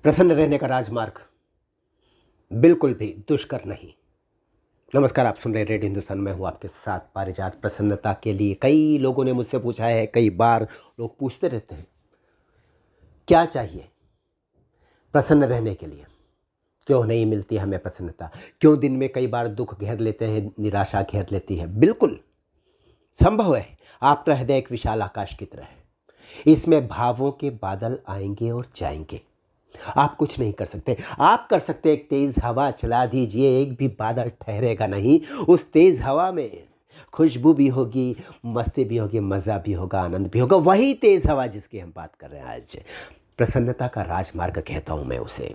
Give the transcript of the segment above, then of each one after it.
प्रसन्न रहने का राजमार्ग बिल्कुल भी दुष्कर नहीं। नमस्कार, आप सुन रहे हैं रेडियो हिंदुस्तान। मैं हूँ आपके साथ पारिजात। प्रसन्नता के लिए कई लोगों ने मुझसे पूछा है, कई बार लोग पूछते रहते हैं क्या चाहिए प्रसन्न रहने के लिए, क्यों नहीं मिलती हमें प्रसन्नता, क्यों दिन में कई बार दुख घेर लेते हैं, निराशा घेर लेती है। बिल्कुल संभव है। आपका हृदय एक विशाल आकाश की तरह है, इसमें भावों के बादल आएंगे और जाएंगे। आप कुछ नहीं कर सकते। आप कर सकते एक तेज हवा चला दीजिए, एक भी बादल ठहरेगा नहीं। उस तेज हवा में खुशबू भी होगी, मस्ती भी होगी, मज़ा भी होगा, आनंद भी होगा। वही तेज हवा जिसकी हम बात कर रहे हैं आज। प्रसन्नता का राजमार्ग कहता हूं मैं उसे।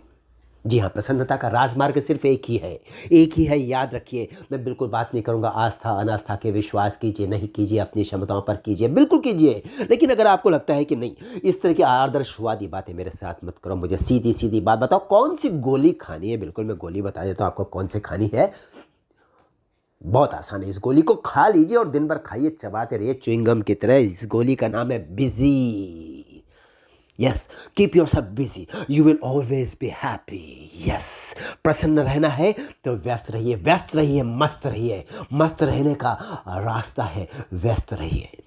जी हाँ, प्रसन्नता का राजमार्ग सिर्फ एक ही है, एक ही है। याद रखिए, मैं बिल्कुल बात नहीं करूंगा आस्था अनास्था के। विश्वास कीजिए, नहीं कीजिए, अपनी क्षमताओं पर कीजिए, बिल्कुल कीजिए। लेकिन अगर आपको लगता है कि नहीं, इस तरह की आदर्शवादी बातें मेरे साथ मत करो, मुझे सीधी सीधी बात बताओ, कौन सी गोली खानी है। बिल्कुल मैं गोली बता देता हूँ आपको कौन सी खानी है। बहुत आसान है। इस गोली को खा लीजिए और दिन भर खाइए, चबाते रहिए च्युइंगम की तरह। इस गोली का नाम है busy. Yes, keep your self busy, you will always be happy. Yes, प्रसन्न रहना है तो व्यस्त रहिए, व्यस्त रहिए, मस्त रहिए। मस्त रहने का रास्ता है व्यस्त रहिए।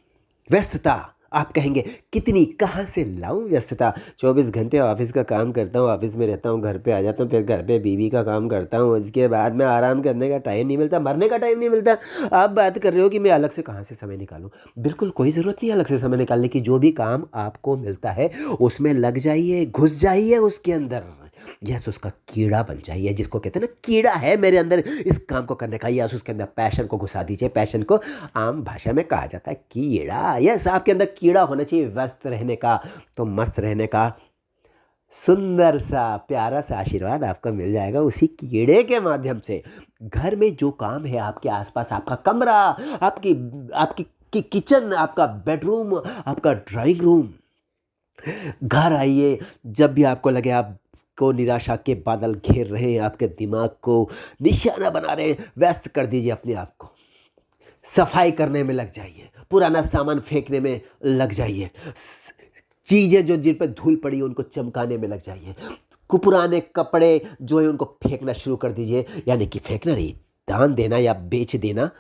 व्यस्तता, आप कहेंगे कितनी, कहाँ से लाऊं व्यस्तता। 24 घंटे ऑफिस का काम करता हूँ, ऑफिस में रहता हूँ, घर पे आ जाता हूँ, फिर घर पे बीवी का काम करता हूँ, उसके बाद में आराम करने का टाइम नहीं मिलता, मरने का टाइम नहीं मिलता। आप बात कर रहे हो कि मैं अलग से कहाँ से समय निकालूं। बिल्कुल कोई ज़रूरत नहीं अलग से समय निकालने की। जो भी काम आपको मिलता है उसमें लग जाइए, घुस जाइए उसके अंदर। यस, उसका कीड़ा बन जाइए, जिसको कहते हैं ना, कीड़ा है मेरे अंदर इस काम को करने का। यस, उसके अंदर पैशन को घुसा दीजिए। पैशन को आम भाषा में कहा जाता है कीड़ा। यस, आपके अंदर कीड़ा होना चाहिए व्यस्त रहने का, तो मस्त रहने का सुंदर सा प्यारा सा आशीर्वाद आपको मिल जाएगा उसी कीड़े के माध्यम से। घर में जो काम है, आपके आसपास, आपका कमरा, आपकी आपकी किचन, आपका बेडरूम, आपका ड्राइंग रूम, घर आइए। जब भी आपको लगे आपको निराशा के बादल घेर रहे हैं, आपके दिमाग को निशाना बना रहे हैं, व्यस्त कर दीजिए अपने आप को। सफाई करने में लग जाइए, पुराना सामान फेंकने में लग जाइए, चीज़ें जो जिन पर धूल पड़ी उनको चमकाने में लग जाइए। पुराने कपड़े जो है उनको फेंकना शुरू कर दीजिए। यानी कि फेंकना नहीं, दान देना या बेच देना,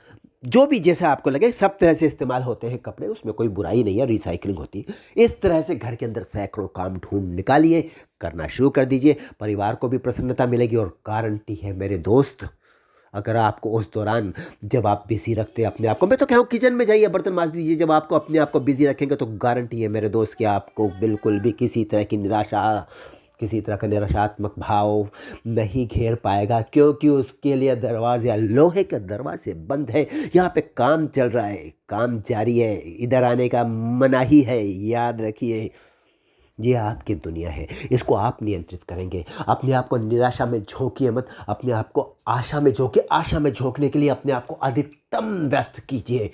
जो भी जैसा आपको लगे। सब तरह से इस्तेमाल होते हैं कपड़े, उसमें कोई बुराई नहीं है, रिसाइकलिंग होती है। इस तरह से घर के अंदर सैकड़ों काम ढूंढ निकालिए, करना शुरू कर दीजिए। परिवार को भी प्रसन्नता मिलेगी और गारंटी है मेरे दोस्त, अगर आपको उस दौरान, जब आप बिजी रखते हैं अपने आप को, मैं तो कह रहा हूँ किचन में जाइए, बर्तन मांज दीजिए, जब आपको अपने आप को बिजी रखेंगे तो गारंटी है मेरे दोस्त कि आपको बिल्कुल भी किसी तरह की निराशा, किसी तरह का निराशात्मक भाव नहीं घेर पाएगा, क्योंकि उसके लिए दरवाजे, लोहे के दरवाजे बंद है। यहाँ पे काम चल रहा है, काम जारी है, इधर आने का मनाही है। याद रखिए, ये आपकी दुनिया है, इसको आप नियंत्रित करेंगे। अपने आप को निराशा में झोंकिए मत, अपने आप को आशा में झोंकिए। आशा में झोंकने के लिए अपने आप को अधिकतम व्यस्त कीजिए।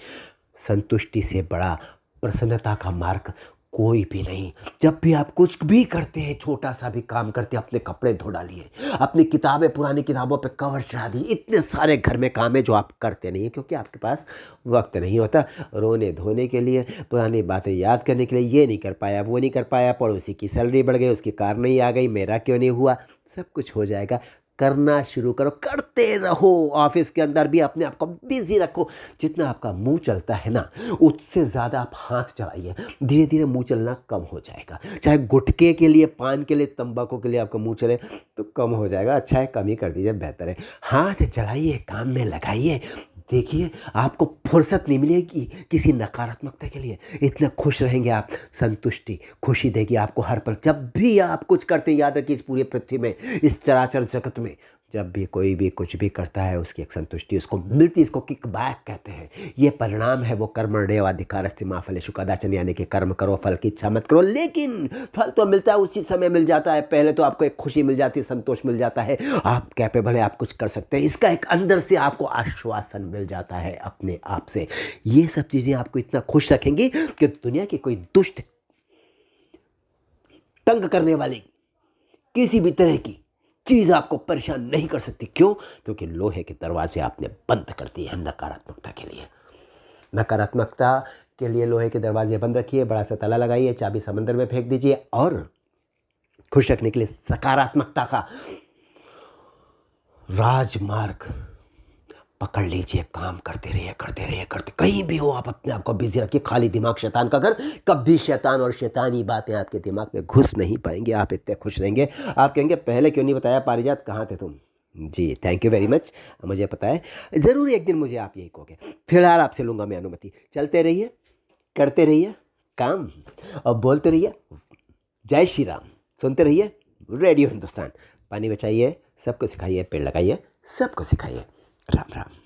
संतुष्टि से बड़ा प्रसन्नता का मार्ग कोई भी नहीं। जब भी आप कुछ भी करते हैं, छोटा सा भी काम करते हैं, अपने कपड़े धो डालिए, अपनी किताबें, पुरानी किताबों पे कवर चढ़ा दीजिए। इतने सारे घर में काम है जो आप करते नहीं हैं, क्योंकि आपके पास वक्त नहीं होता रोने धोने के लिए, पुरानी बातें याद करने के लिए। ये नहीं कर पाया, वो नहीं कर पाया, पड़ोसी की सैलरी बढ़ गई, उसकी कार नहीं आ गई, मेरा क्यों नहीं हुआ। सब कुछ हो जाएगा। करना शुरू करो, करते रहो। ऑफिस के अंदर भी अपने आप को बिजी रखो। जितना आपका मुंह चलता है ना, उससे ज़्यादा आप हाथ चलाइए। धीरे धीरे मुंह चलना कम हो जाएगा। चाहे गुटखे के लिए, पान के लिए, तंबाकू के लिए आपका मुंह चले तो कम हो जाएगा। अच्छा है, कम ही कर दीजिए, बेहतर है। हाथ चलाइए, काम में लगाइए। देखिए, आपको फुर्सत नहीं मिलेगी किसी नकारात्मकता के लिए। इतना खुश रहेंगे आप। संतुष्टि, खुशी देगी आपको हर पल। जब भी आप कुछ करते हैं, याद रखिए, इस पूरी पृथ्वी में, इस चराचर जगत में, जब भी कोई भी कुछ भी करता है, उसकी एक संतुष्टि उसको मिलती है। इसको किक बैक कहते हैं। ये परिणाम है वो कर्मण्येव अधिकारस्ते मा फलेषु कदाचन। यानी कि कर्म करो, फल की इच्छा मत करो। लेकिन फल तो मिलता है, उसी समय मिल जाता है। पहले तो आपको एक खुशी मिल जाती है, संतोष मिल जाता है, आप कैपेबल है, आप कुछ कर सकते हैं। इसका एक अंदर से आपको आश्वासन मिल जाता है अपने आप से। ये सब चीजें आपको इतना खुश रखेंगी कि दुनिया की कोई दुष्ट, तंग करने वाली किसी भी तरह की चीज आपको परेशान नहीं कर सकती। क्यों? क्योंकि लोहे के दरवाजे आपने बंद कर दिए हैं नकारात्मकता के लिए। नकारात्मकता के लिए लोहे के दरवाजे बंद रखिए, बड़ा सा ताला लगाइए, चाबी समंदर में फेंक दीजिए और खुश रखने के लिए सकारात्मकता का राजमार्ग पकड़ लीजिए, काम करते रहिए, करते रहिए, करते, कहीं भी हो आप अपने आप को बिजी रखिए। खाली दिमाग शैतान का घर, कभी शैतान और शैतानी बातें आपके दिमाग में घुस नहीं पाएंगे। आप इतने खुश रहेंगे, आप कहेंगे पहले क्यों नहीं बताया पारिजात, कहाँ थे तुम। जी थैंक यू वेरी मच, मुझे पता है ज़रूर एक दिन मुझे आप यही कहोगे। फिलहाल आपसे लूँगा मैं अनुमति, चलते रहिए, करते रहिए काम, और बोलते रहिए जय श्री राम। सुनते रहिए रेडियो हिंदुस्तान। पानी बचाइए, सबको सिखाइए, पेड़ लगाइए, सबको सिखाइए। राम राम।